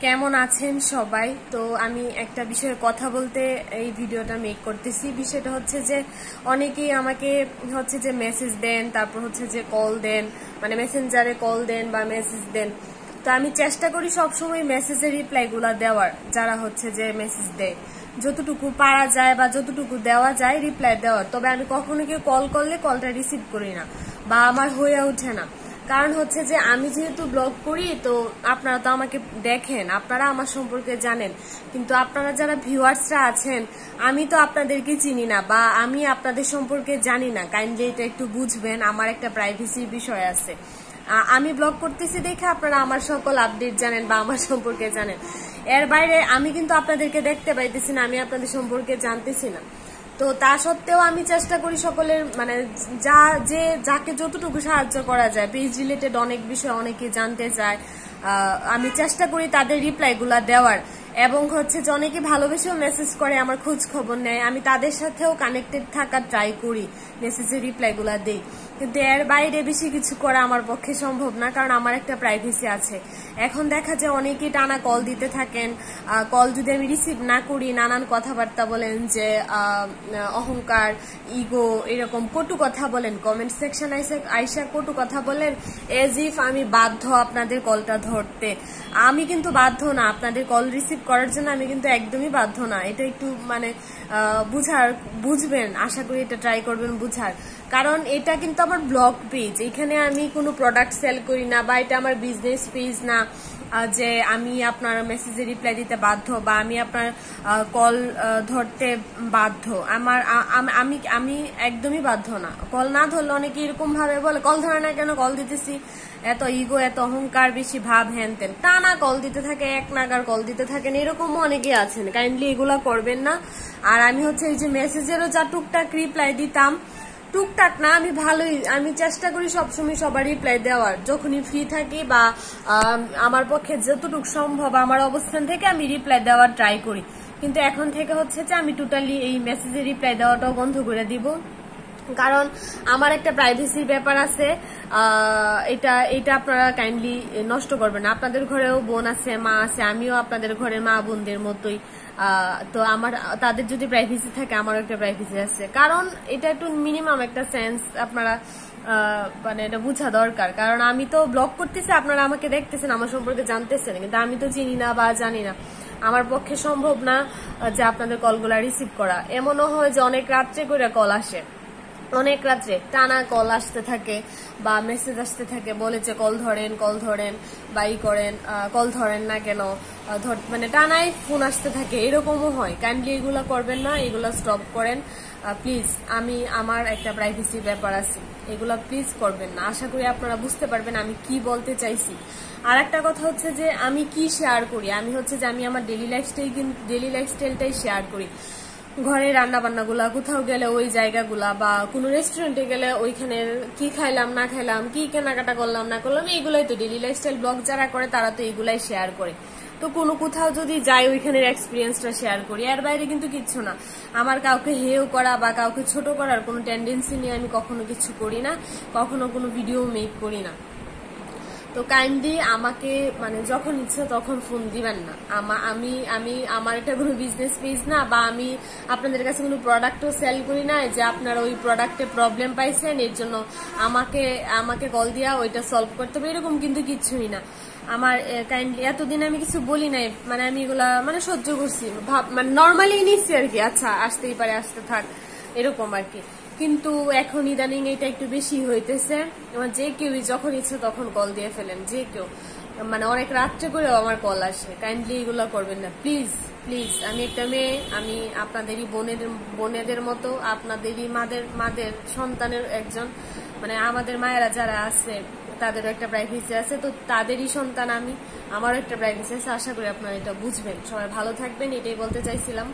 কেমন আছেন সবাই? তো আমি একটা বিষয়ে কথা বলতে এই ভিডিওটা মেক করতেছি। বিষয়টা হচ্ছে যে অনেকেই আমাকে হচ্ছে যে মেসেজ দেন, তারপর হচ্ছে যে কল দেন, মানে মেসেঞ্জারে কল দেন বা মেসেজ দেন। তো আমি চেষ্টা করি সবসময় মেসেজের রিপ্লাইগুলো দেওয়ার, যারা হচ্ছে যে মেসেজ দেয় যতটুকু পারা যায় বা যতটুকু দেওয়া যায় রিপ্লাই দেওয়ার। তবে আমি কখনো কেউ কল করলে কলটা রিসিভ করি না বা আমার হয়ে ওঠে না। কারণ হচ্ছে যে আমি যেহেতু ব্লগ করি, তো আপনারা তো আমাকে দেখেন, আপনারা আমার সম্পর্কে জানেন, কিন্তু আপনারা যারা ভিউয়ার্সরা আছেন আমি তো আপনাদেরকে চিনি না বা আমি আপনাদের সম্পর্কে জানি না। কাইন্ডলি এটা একটু বুঝবেন, আমার একটা প্রাইভেসির বিষয় আছে। আমি ব্লগ করতেছি দেখে আপনারা আমার সকল আপডেট জানেন বা আমার সম্পর্কে জানেন। এর বাইরে আমি কিন্তু আপনাদেরকে দেখতে পাইতেছি না, আমি আপনাদের সম্পর্কে জানতেছি না। তো তা সত্ত্বেও আমি চেষ্টা করি সকলের মানে যাকে যতটুকু সাহায্য করা যায়, পেজ রিলেটেড অনেক বিষয় অনেকে জানতে চায়, আমি চেষ্টা করি তাদের রিপ্লাইগুলা দেওয়ার। এবং হচ্ছে যে অনেকে ভালোবেসেও মেসেজ করে, আমার খোঁজ খবর নেয়, আমি তাদের সাথেও কানেক্টেড থাকার ট্রাই করি, মেসেজের রিপ্লাইগুলা দেই। কিন্তু এর বাইরে বেশি কিছু করা আমার পক্ষে সম্ভব না, কারণ আমার একটা প্রাইভেসি আছে। এখন দেখা যায় অনেকেই টানা কল দিতে থাকেন, কল যদি আমি রিসিভ না করি নানান কথাবার্তা বলেন, যে অহংকার, ইগো, এরকম কটু কথা বলেন, কমেন্ট সেকশন আইসা কটু কথা বলেন, এজ ইফ আমি বাধ্য আপনাদের কলটা ধরতে। আমি কিন্তু বাধ্য না আপনাদের কল রিসিভ করার জন্য, আমি কিন্তু একদমই বাধ্য না। এটা একটু মানে বুঝবেন, আশা করি এটা ট্রাই করবেন বুঝার। কারণ এটা কিন্তু আমার ব্লগ পেজ, এখানে আমি কোনো প্রোডাক্ট সেল করি না বা এটা আমার বিজনেস পেজ না যে আমি আপনার মেসেজে রিপ্লাই দিতে বাধ্য বা আমি আপনার কল ধরতে বাধ্য। আমি একদমই বাধ্য না। কল না ধরলে অনেকে এরকম ভাবে বলে, কল ধরে না কেন, কল দিতেছি, এত ইগো, এত অহংকার, বেশি ভাব, হ্যান তেন, টানা কল দিতে থাকে, এক নাগার কল দিতে থাকেন, এরকমও অনেকে আছেন। কাইন্ডলি এগুলা করবেন না। আর আমি হচ্ছে এই যে মেসেজেরও যা টুকটাক রিপ্লাই দিতাম, টুকটাক না, আমি চেষ্টা করি সবসময় সবার রিপ্লাই দেওয়ার, যখনই ফ্রি থাকি বা আমার পক্ষে যতটুকু সম্ভব আমার অবস্থান থেকে আমি রিপ্লাই দেওয়ার ট্রাই করি। কিন্তু এখন থেকে হচ্ছে যে আমি টোটালি এই মেসেজে রিপ্লাই দেওয়াটাও বন্ধ করে দিব, কারণ আমার একটা প্রাইভেসির ব্যাপার আছে। এটা আপনারা কাইন্ডলি নষ্ট করবেন না। আপনাদের ঘরেও বোন আছে, মা আছে, আমিও আপনাদের ঘরের মা বোনদের মতোই। তো আমার তাদের যদি প্রাইভেসি থাকে, আমারও একটা প্রাইভেসি আছে। কারণ এটা একটু মিনিমাম একটা সেন্স আপনারা মানে এটা বোঝা দরকার। কারণ আমি তো ব্লগ করতেছি, আপনারা আমাকে দেখতেছেন, আমার সম্পর্কে জানতেছেন, কিন্তু আমি তো চিনি না বা জানি না। আমার পক্ষে সম্ভব না যে আপনাদের কলগুলা রিসিভ করা। এমনও হয় যে অনেক রাত্রে করে কল আসে, অনেক রাত্রে টানা কল আসতে থাকে বা মেসেজ আসতে থাকে, বলে যে কল ধরেন বা ই করেন, কল ধরেন না কেন, মানে টানাই ফোন আসতে থাকে, এরকমও হয়। কাইন্ডলি এগুলা করবেন না, এগুলা স্টপ করেন প্লিজ। আমার একটা প্রাইভেসির ব্যাপার আছে, এগুলা প্লিজ করবেন না। আশা করি আপনারা বুঝতে পারবেন আমি কি বলতে চাইছি। আর একটা কথা হচ্ছে যে আমি কি শেয়ার করি, আমি হচ্ছে যে আমি আমার ডেইলি লাইফস্টাইলটাই শেয়ার করি। ঘরে রান্না বান্নাগুলা, কোথাও গেলে ওই জায়গাগুলা, বা কোনো রেস্টুরেন্টে গেলে ওইখানে কি খাইলাম না খাইলাম, কি কেনাকাটা করলাম না করলাম, এইগুলাই তো ডেইলি লাইফস্টাইল ব্লগ যারা করে তারা তো এইগুলাই শেয়ার করে। তো কোথাও যদি যাই ওইখানের এক্সপিরিয়েন্সটা শেয়ার করি, এর বাইরে কিন্তু কিচ্ছু না। আমার কাউকে হেয় করা বা কাউকে ছোট করার কোনো টেন্ডেন্সি নিয়ে আমি কখনো কিছু করি না, কখনো কোনো ভিডিও মেক করি না। তো কাইন্ডলি আমাকে মানে যখন ইচ্ছা তখন ফোন দিবেন না। আমার এটা কোনো বিজনেস পেজ না, বা আমি আপনাদের কাছে কোনো প্রোডাক্টও সেল করি না যে আপনারা ওই প্রোডাক্টে প্রবলেম পাইছেন এর জন্য আমাকে কল দিয়া ওইটা সলভ করতে হবে, এরকম কিন্তু কিছুই না। আমার কাইন্ডলি এতদিন আমি কিছু বলি নাই, মানে আমি এগুলা মানে সহ্য করছি, মানে নর্মালি নিচ্ছি আর কি, আচ্ছা আসতেই পারে, আসতে থাক, এরকম আর কি। কিন্তু এখন ইদানিং এটা একটু বেশি হইতেছে। যে কেউ যখন ইচ্ছে তখন কল দিয়ে ফেলেন, যে কেউ, মানে অনেক রাত্রে করেও আমার কল আসে। কাইন্ডলি এগুলো করবেন না প্লিজ প্লিজ। আমি একটা মেয়ে, আমি আপনাদেরই বোনেদের মতো, আপনাদেরই মাদের সন্তানের একজন, মানে আমাদের মায়েরা যারা আছে তাদেরও একটা প্রাইভেসি আছে, তো তাদেরই সন্তান আমি, আমারও একটা প্রাইভেসি আছে। আশা করি আপনারা এটা বুঝবেন। সবাই ভালো থাকবেন, এটাই বলতে চাইছিলাম।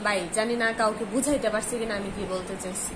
বাই। জানি না কাউকে বুঝাইতে পারছি কিনা আমি কি বলতে চাইছি।